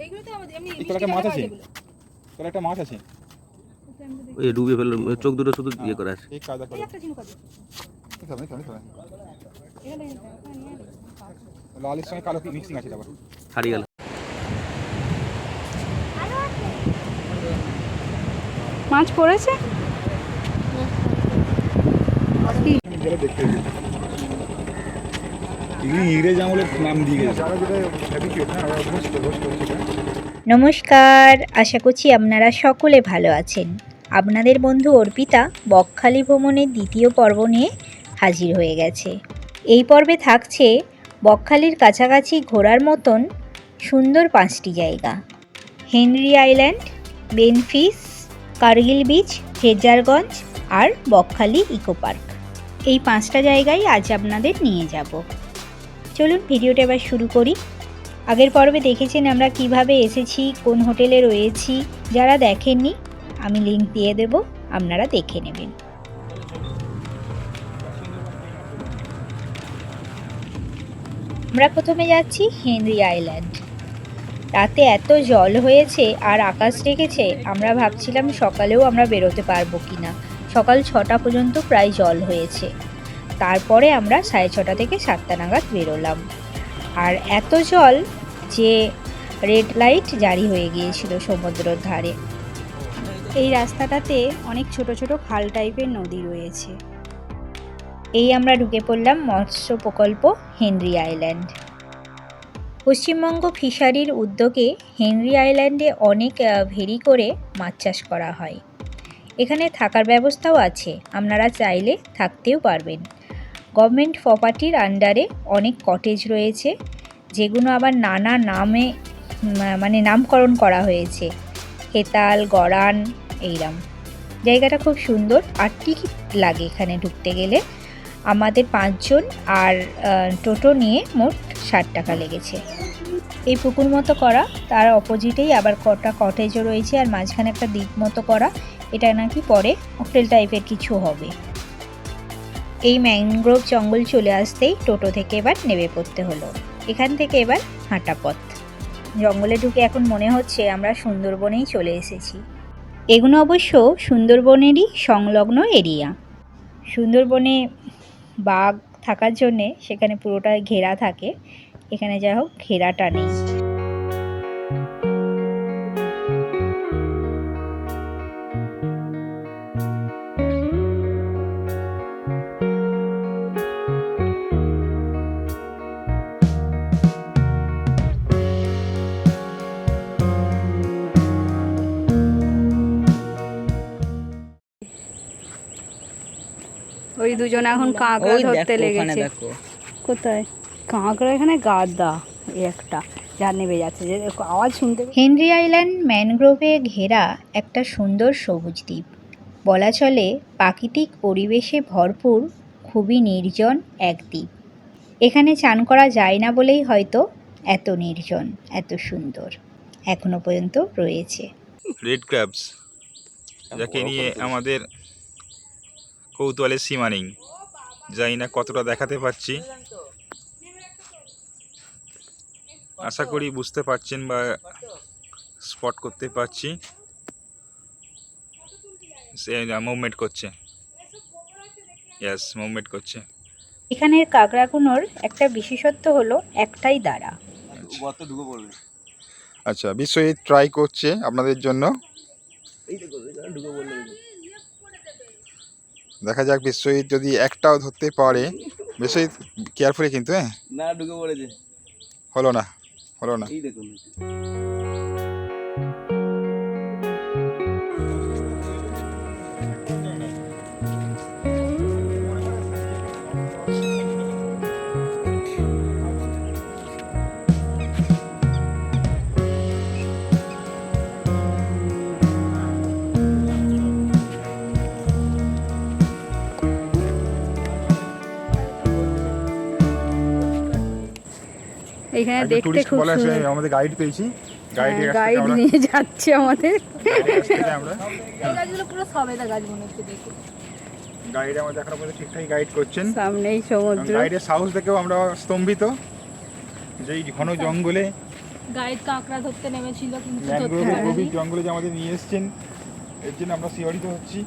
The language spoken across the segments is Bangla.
এইগুলো তো আমাদের এমনি তোর একটা মাছ আছে, তোর একটা মাছ আছে ওই ডুবে ফেললো, চোখ দুটো শুধু ইয়ে করে আছে। এই কাদা করে একটা ঝিনুক আছে খাবে খাবে খাবে এখানে লালের সঙ্গে কালো কি মিক্সিং আছে আবার হারিয়ে গেল। মাছ পড়েছে দেখতে ইংরেজ আমলের নাম দিয়ে গেছে। নমস্কার, আশা করছি আপনারা সকলে ভালো আছেন। আপনাদের বন্ধু অর্পিতা বকখালি ভ্রমণের দ্বিতীয় পর্ব নিয়ে হাজির হয়ে গেছে। এই পর্বে থাকছে বকখালির কাছাকাছি ঘোরার মতন সুন্দর 5টি জায়গা: হেনরি আইল্যান্ড, বেনফিস, কার্গিল বিচ, ফ্রেজারগঞ্জ আর বকখালি ইকো পার্ক। এই 5টা জায়গায় আজ আপনাদের নিয়ে যাব। চলুন ভিডিওটা এবার শুরু করি। আগের পর্বে দেখেছেন আমরা কিভাবে এসেছি, কোন হোটেলে রয়েছি। যারা দেখেননি আমি লিংক দিয়ে দেব, আপনারা দেখে নেবেন। আমরা প্রথমে যাচ্ছি হেনরি আইল্যান্ড। রাতে এত জল হয়েছে আর আকাশ রেখেছে, আমরা ভাবছিলাম সকালেও আমরা বেরোতে পারবো কিনা। সকাল 6টা পর্যন্ত প্রায় জল হয়েছে। তারপরে আমরা 6:30 থেকে 7টা নাগাদ বেরোলাম। আর এত জল যে রেড লাইট জারি হয়ে গিয়েছিল সমুদ্রের ধারে। এই রাস্তাটাতে অনেক ছোট ছোট খাল টাইপের নদী রয়েছে। এই আমরা ঢুকে পড়লাম মৎস্য প্রকল্প হেনরি আইল্যান্ড। পশ্চিমবঙ্গ ফিশারির উদ্যোগে হেনরি আইল্যান্ডে অনেক ভেরি করে মাছ চাষ করা হয়। এখানে থাকার ব্যবস্থাও আছে, আপনারা চাইলে থাকতেও পারবেন। গভর্নমেন্ট প্রপার্টির আন্ডারে অনেক কটেজ রয়েছে, যেগুলো আবার নানা নামে নামকরণ করা হয়েছে। হেতাল, গড়ান, এইরকম। জায়গাটা খুব সুন্দর। আর টিকিট লাগে এখানে ঢুকতে গেলে। আমাদের 5 জন আর টোটো নিয়ে মোট 60 টাকা লেগেছে। এই পুকুর মতো করা, তার অপোজিটেই আবার কটা কটেজও রয়েছে আর মাঝখানে একটা দ্বীপ মতো করা। এটা নাকি পরে হোটেল টাইপের কিছু হবে। এই ম্যানগ্রোভ জঙ্গল চলে আসতেই টোটো থেকে এবার নেমে পড়তে হলো। এখান থেকে এবার হাঁটা পথ। জঙ্গলে ঢুকে এখন মনে হচ্ছে আমরা সুন্দরবনেই চলে এসেছি। এগুলো অবশ্য সুন্দরবনেরই সংলগ্ন এরিয়া। সুন্দরবনে বাঘ থাকার জন্যে সেখানে পুরোটা ঘেরা থাকে, এখানে যাই হোক ঘেরাটা নেই। ওই দুজনে এখন কাঁকড়া ধরতে লেগেছে। কোথায় কাঁকড়া? এখানে গাদা একটা যা নেবে যাচ্ছে, যে আওয়াজ শুনতে। হেনরি আইল্যান্ড ম্যানগ্রোভে ঘেরা একটা সুন্দর সবুজ দ্বীপ। বলা চলে প্রাকৃতিক পরিবেশে ভরপুর, খুবই নির্জন এক দ্বীপ। এখানে চান করা যায় না বলেই হয়তো এত নির্জন, এত সুন্দর এখনো পর্যন্ত রয়েছে। রেড ক্র্যাবস, যাকে নিয়ে আমাদের কৌতূহলের সীমা নেই। জানি না কতটা দেখাতে পারছি, আশা করি বুঝতে পারছেন বা স্পট করতে পারছি। সে মুভমেন্ট করছে, ইয়েস মুভমেন্ট করছে। এখানের কাঁকড়াগুলোর একটা বিশেষত্ব হলো একটাই দাঁড়া। আচ্ছা, বিশ্বজিৎ ট্রাই করছে আপনাদের জন্য। দেখা যাক বিশ্বজিৎ যদি একটাও ধরতে পারে। বিশ্বজিৎ কেয়ারফুলি কিন্তু, হ্যাঁ না ঢুকে পড়েছে, হলো না, হলো না। এই দেখুন এখানে দেখতে খুব সুন্দর। আমাদের গাইড পেয়েছি, গাইড নিয়ে যাচ্ছে আমাদের। আমরা এই গাছগুলো পুরো সবেদা গাছ মনে হচ্ছে দেখে। গাইড আমাদের এখনো পর্যন্ত ঠিকঠাক গাইড করছেন। সামনেই সমুদ্র। গাইডের সাহস দেখেও আমরা স্তম্ভিত, যে এই ঘন জঙ্গলে গাইড কাঁকড়া ধরতে নেমেছিল কিন্তু ধরতে ম্যানগ্রোভের পারেনি। গভীর জঙ্গলে যে আমাদের নিয়ে এসছেন, এর জন্য আমরা শিহরিত হচ্ছি।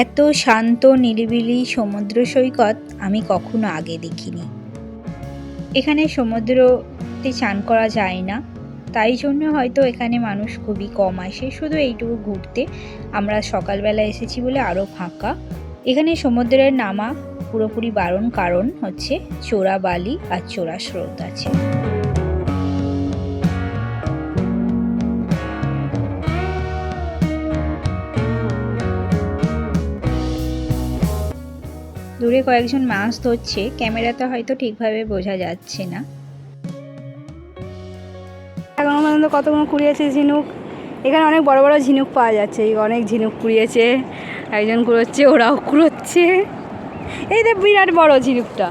এত শান্ত নিরিবিলি সমুদ্র সৈকত আমি কখনো আগে দেখিনি। এখানে সমুদ্রতে চান করা যায় না, তাই জন্য হয়তো এখানে মানুষ খুবই কম আসে, শুধু এইটুকু ঘুরতে। আমরা সকালবেলা এসেছি বলে আরও ফাঁকা। এখানে সমুদ্রের নামা পুরোপুরি বারণ, কারণ হচ্ছে চোরা বালি আর চোরা স্রোত আছে। দূরে কয়েকজন মাছ ধরছে, ক্যামেরাতে হয়তো ঠিকভাবে বোঝা যাচ্ছে না। এখনো পর্যন্ত কতগুলো কুড়িয়েছে ঝিনুক। এখানে অনেক বড় বড় ঝিনুক পাওয়া যাচ্ছে, এই অনেক ঝিনুক কুড়িয়েছে, একজন কুড়োচ্ছে, ওরাও কুড়োচ্ছে। এই যে বিরাট বড় ঝিনুকটা,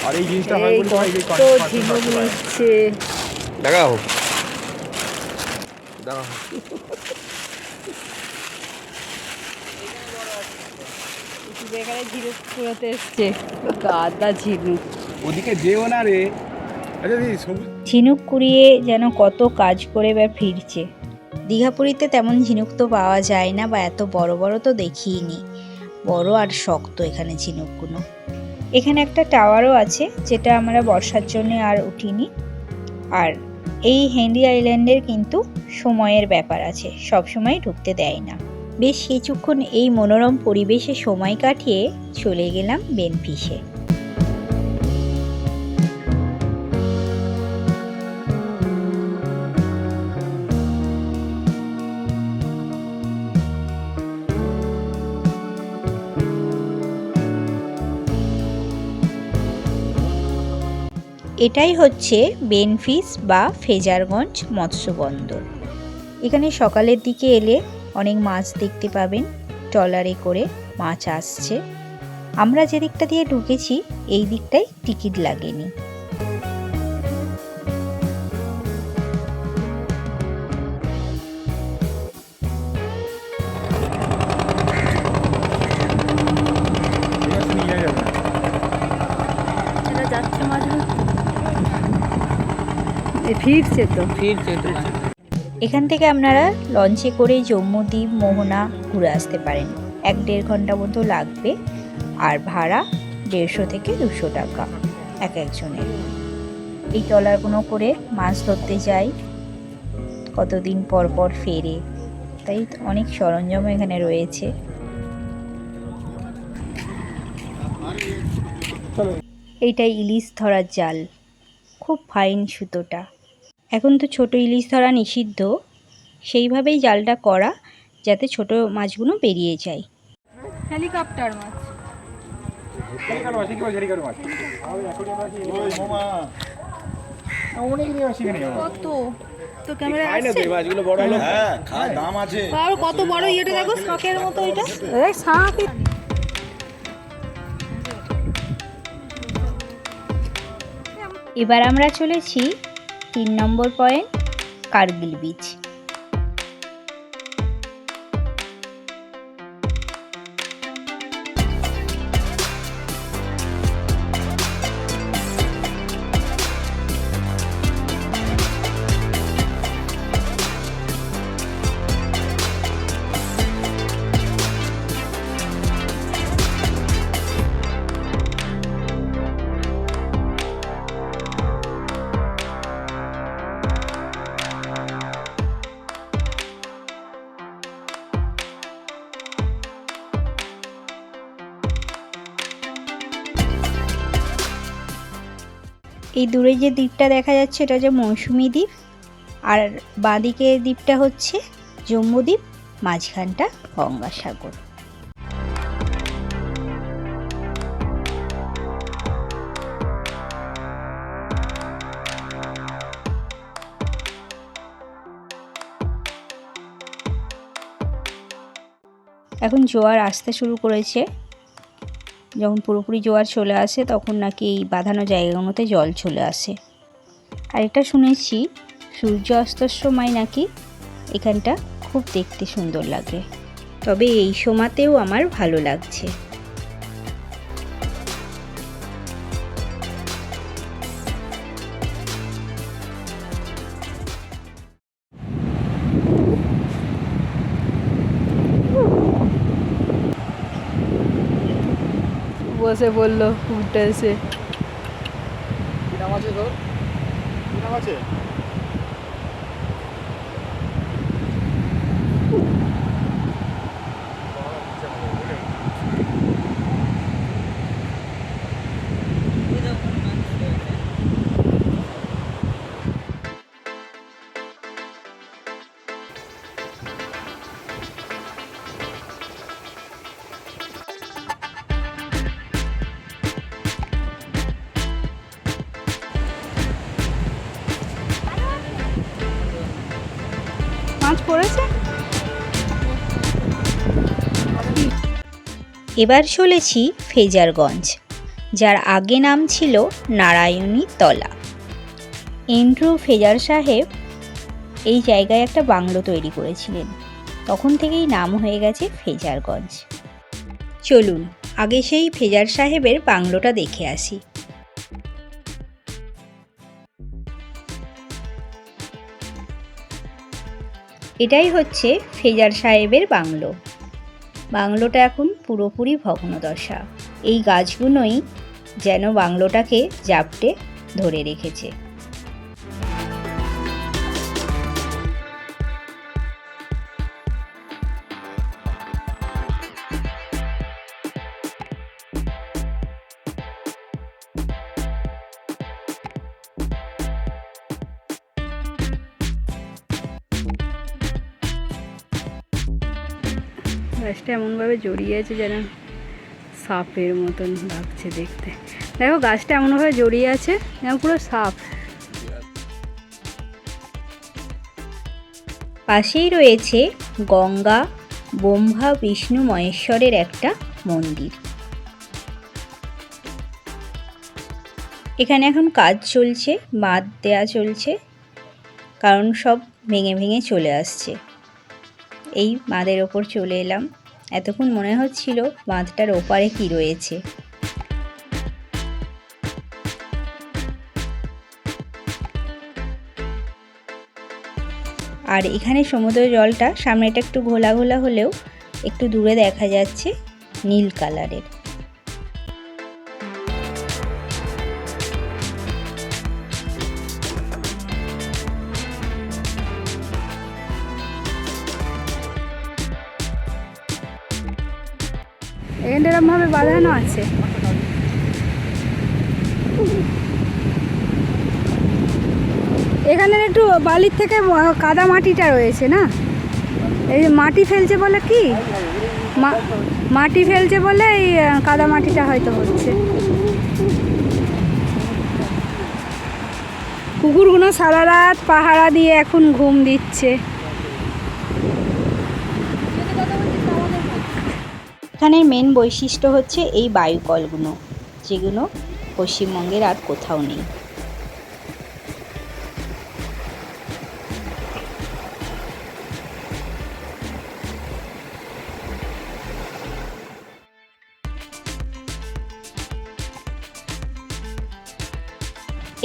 আর এই জিনিসটা হয় বলে সবাই এই কত ঝিনুক নিচ্ছে। দেখাও দেখাও। যেখানে ঝিনুক কুড়োতে এসছে, গাদা ঝিনুক। ওদিকে যেও না রে। আচ্ছা দিদি, সবুজ ঝিনুক কুড়িয়ে যেন কত কাজ করে বা ফিরছে। দীঘাপুরীতে তেমন ঝিনুক তো পাওয়া যায় না, বা এত বড় বড় তো দেখিনি। বড় আর শক্ত এখানে ঝিনুকগুলো। এখানে একটা টাওয়ারও আছে, যেটা আমরা বর্ষার জন্য আর উঠিনি। আর এই হেনরি আইল্যান্ডের কিন্তু সময়ের ব্যাপার আছে, সব সময় ঢুকতে দেয় না। বেশ কিছুক্ষণ এই মনোরম পরিবেশে সময় কাটিয়ে চলে গেলাম বেনফিশে। এটাই হচ্ছে বেনফিশ বা ফ্রেজারগঞ্জ মৎস্য বন্দর। এখানে সকালের দিকে এলে অনেক মাছ দেখতে পাবেন, ট্রলারে করে মাছ আসছে। আমরা যে দিকটা দিয়ে ঢুকেছি এই দিকটায় টিকিট লাগেনি। নিয়ে যাবে না। এটা যাচ্ছে মাছ ফিরছে তো, ফিরছে। এখান থেকে আপনারা লঞ্চে করে জম্মুদ্বীপ, মোহনা ঘুরে আসতে পারেন। 1-1.5 ঘন্টা মতো লাগবে, আর ভাড়া 150 থেকে 200 টাকা এক একজনের। এই ট্রলারগুলো করে মাছ ধরতে যাই, কতদিন পর পর ফেরে, তাই অনেক সরঞ্জাম এখানে রয়েছে। এইটাই ইলিশ ধরার জাল, খুব ফাইন সুতোটা। এখন তো ছোট ইলিশ ধরা নিষিদ্ধ, সেইভাবেই জালটা করা যাতে ছোট মাছগুলো বেরিয়ে যায়। হেলিকপ্টার মাছ। কত তো ক্যামেরা আসছে, মাছগুলো বড় হলো। হ্যাঁ দাম আছে। আর কত বড় ইয়েটা দেখো, শাকের মতো এটা। এই শাক। এবার আমরা চলেছি 3 নম্বর পয়েন্ট, কার্গিল বিচ। এই দূরে যে দ্বীপটা দেখা যাচ্ছে এটা হচ্ছে মৌসুমী দ্বীপ, আর বাঁদিকে দ্বীপটা হচ্ছে জম্মুদ্বীপ, মাঝখানটা গঙ্গাসাগর। এখন জোয়ার আসতে শুরু করেছে। যখন পুরোপুরি জোয়ার চলে আসে তখন নাকি এই বাঁধানো জায়গাগুলোতে জল চলে আসে। আর এটা শুনেছি সূর্য অস্তর সময় নাকি এখানটা খুব দেখতে সুন্দর লাগে। তবে এই সময়তেও আমার ভালো লাগছে। বসে পড়লো উঠে এসে। মাছ পড়েছে। এবার চলেছি ফেজারগঞ্জ, যার আগে নাম ছিল নারায়ণী তলা। এন্ড্রু ফেজার সাহেব এই জায়গায় একটা বাংলো তৈরি করেছিলেন, তখন থেকেই নাম হয়ে গেছে ফেজারগঞ্জ। চলুন আগে সেই ফেজার সাহেবের বাংলোটা দেখে আসি। এটাই হচ্ছে ফেজার সাহেবের বাংলো। বাংলোটা এখন পুরোপুরি ভগ্নদশা। এই গাছগুলোই যেন বাংলোটাকে জাপটে ধরে রেখেছে। গাছটা এমনভাবে জড়িয়ে আছে যেন সাপের মতন লাগছে দেখতে। দেখো গাছটা এমনভাবে জড়িয়ে আছে যেন পুরো সাপ। পাশেই রয়েছে গঙ্গা, ব্রহ্মা, বিষ্ণু, মহেশ্বরের একটা মন্দির। এখানে এখন কাজ চলছে, বাঁধ দেয়া চলছে, কারণ সব ভেঙে ভেঙে চলে আসছে। এই বাঁধের ওপর চলে এলাম। এতক্ষণ মনে হচ্ছিল বাঁধটার ওপারে কি রয়েছে। আর এখানে সমুদ্র জলটা সামনেটা একটু ঘোলা ঘোলা হলেও একটু দূরে দেখা যাচ্ছে নীল কালারের। এখানটা এরকমভাবে বাঁধানো আছে। এখানের একটু বালির থেকে কাদা মাটিটা রয়েছে না, এই যে মাটি ফেলছে বলে কি মাটি ফেলছে বলে এই কাদা মাটিটা হয়তো হচ্ছে। কুকুরগুলো সারা রাত পাহারা দিয়ে এখন ঘুম দিচ্ছে। এখানের মেন বৈশিষ্ট্য হচ্ছে এই বায়ুকলগুলো, যেগুলো পশ্চিমবঙ্গের আর কোথাও নেই।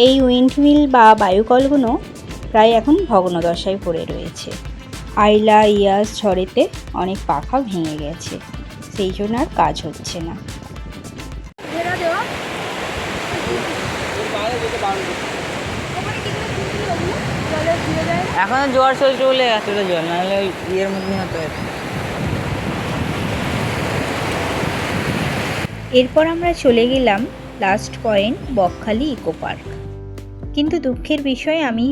এই উইন্ডমিল বা বায়ুকলগুলো প্রায় এখন ভগ্নদশায় পড়ে রয়েছে। আইলা ইয়াস ঝড়েতে অনেক পাখা ভেঙে গেছে, সেই জন্য আর কাজ হচ্ছে না। এখন জোয়ার চলছে বলে এতটা জল, নাহলে ওই ইয়ের মধ্যে হতো। এরপর আমরা চলে গেলাম last point Bakkhali eco park. কিন্তু দুঃখের বিষয় আমি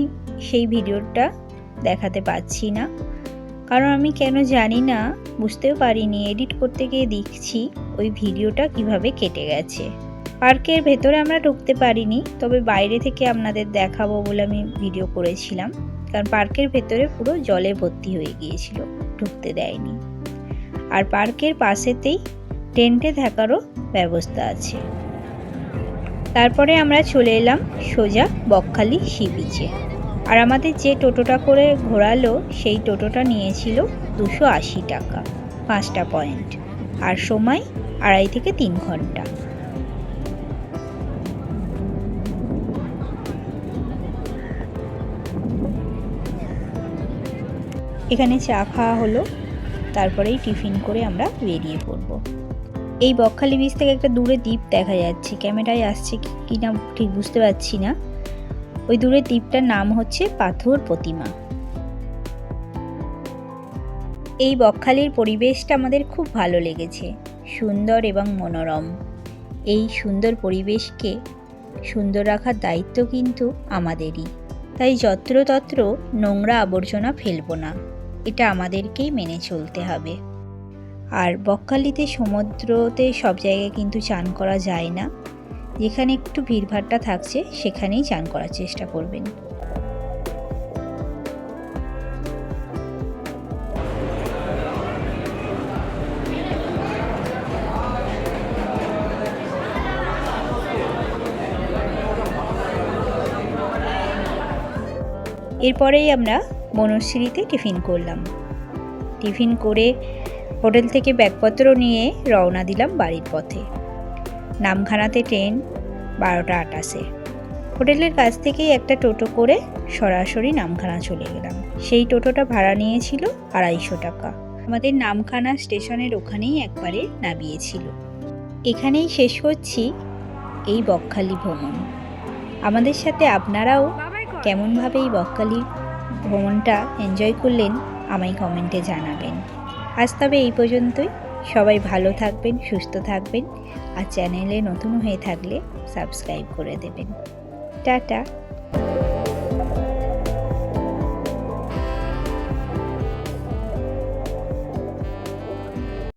সেই ভিডিওটা দেখাতে পাচ্ছি না, কারণ আমি কেন জানি না, বুঝতেও পারিনি, এডিট করতে গিয়ে দেখছি ওই ভিডিওটা কিভাবে কেটে গেছে। পার্কের ভেতরে আমরা ঢুকতে পারিনি, তবে বাইরে থেকে আপনাদের দেখাবো বলে আমি ভিডিও করেছিলাম, কারণ পার্কের ভেতরে পুরো জলে ভর্তি হয়ে গিয়েছিল, ঢুকতে দেয়নি। আর পার্কের পাশেতেই টেন্টে থাকারও ব্যবস্থা আছে। তারপরে আমরা চলে এলাম সোজা বকখালি সি বিচে। আর আমাদের যে টোটোটা করে ঘোরালো সেই টোটোটা নিয়েছিল 280 টাকা, 5টা পয়েন্ট, আর সময় 2.5 থেকে 3 ঘন্টা। এখানে চা খাওয়া হলো, তারপরেই টিফিন করে আমরা বেরিয়ে পড়ব। এই বকখালি বীচ থেকে একটা দূরে দ্বীপ দেখা যাচ্ছে, ক্যামেরায় আসছে কি না ঠিক বুঝতে পারছি না। ওই দূরের দ্বীপটার নাম হচ্ছে পাথর প্রতিমা। এই বকখালির পরিবেশটা আমাদের খুব ভালো লেগেছে, সুন্দর এবং মনোরম। এই সুন্দর পরিবেশকে সুন্দর রাখার দায়িত্ব কিন্তু আমাদেরই, তাই যত্রতত্র নোংরা আবর্জনা ফেলবো না, এটা আমাদেরকেই মেনে চলতে হবে। আর বকখালিতে সমুদ্রতে সব জায়গায় কিন্তু চান করা যায় না, যেখানে একটু ভিড়ভাট্টা থাকছে সেখানেই চান করার চেষ্টা করবেন। এরপরেই আমরা বনশ্রীতে টিফিন করলাম। টিফিন করে হোটেল থেকে ব্যাগপত্র নিয়ে রওনা দিলাম বাড়ির পথে। নামখানাতে ট্রেন 12টা 28-এ। হোটেলের কাছ থেকেই একটা টোটো করে সরাসরি নামখানা চলে গেলাম। সেই টোটোটা ভাড়া নিয়েছিল 250 টাকা। আমাদের নামখানা স্টেশনের ওখানেই একবারে নামিয়েছিল। এখানেই শেষ করছি এই বকখালি ভ্রমণ। আমাদের সাথে আপনারাও কেমনভাবে এই বকখালি ভ্রমণটা এনজয় করলেন আমায় কমেন্টে জানাবেন। আজ তবে এই পর্যন্তই। সবাই ভালো থাকবেন, সুস্থ থাকবেন, আর চ্যানেলে নতুন হয়ে থাকলে সাবস্ক্রাইব করে দেবেন। টাটা।